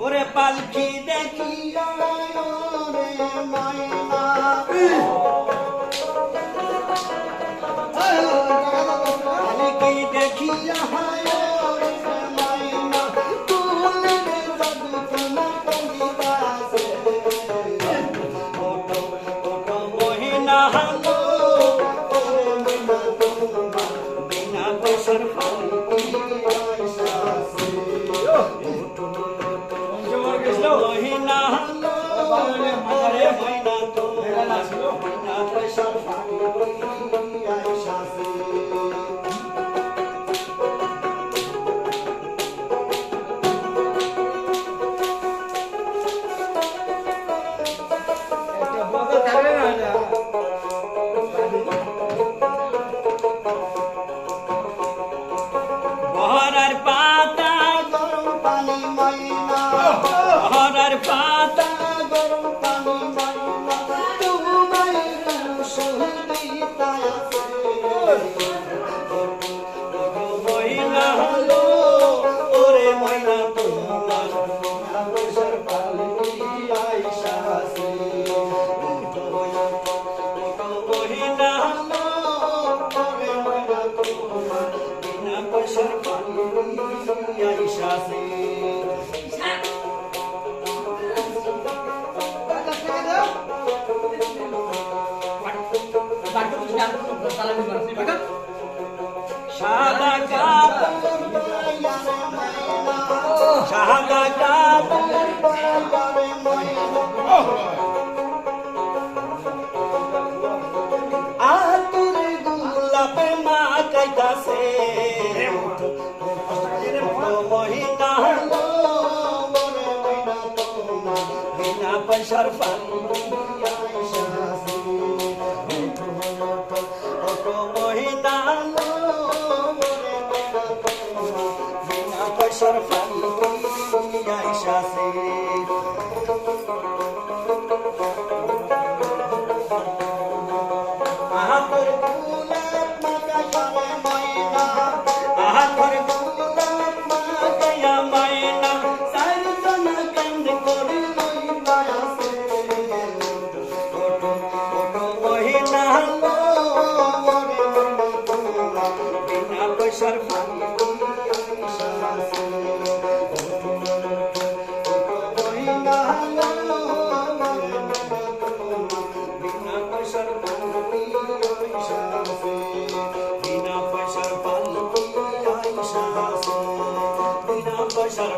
ওরে পালকি দেখিয়া রে মাইনা পালকি দেখিয়া রে মাইনা তুলে রে বাবু তোমা কবিতাছে ওটো ওটো মহিনা হলো ওরে মহিনা তোমা বিনা পয়সার পালকি আইসাছে মহিনা ওরে মহিনা তোমা বিনা পয়সার পালকি আইসাছে বহরার পাতা গরম পানি ময়না বহরার পাতা গরম পানি ময়না তোমায় সহিতা আছে ময়না হলো ওরে ময়না তোমার পয়সার পালকি আইসা আছে মহিনা হলো ওরে ময়না তোমার বিনা পয়সার পালকি আইসা আছে সাদা কাপড় পরাইয়ারে ময়না সাদা কাপড় পরাইয়ারে ময়না আতুরে গোলাপে মা কাইতাছে মহিনা হলো ওরে ময়না তোমার বিনা পয়সার পালকি আইসা আছে মহিনা হলো ওরে ময়না তোমার বিনা পয়সার পালকি আইসা আছে আহাতর গোলাপ মাকাইয়া ময়না আহাতর গোলাপ মাকাইয়া ময়না চারজন কেন্দ্র করে লইবা আছে ওটো ওটো মহিনা হলো ওরে ময়না তোমার বিনা পয়সার পালকি আইসা আছে মহিনা হলো ওরে ময়না তোমার বিনা পয়সার পালকি আইসা আছে বিনা পয়সার পালকি আইসা আছে বিনা পয়সার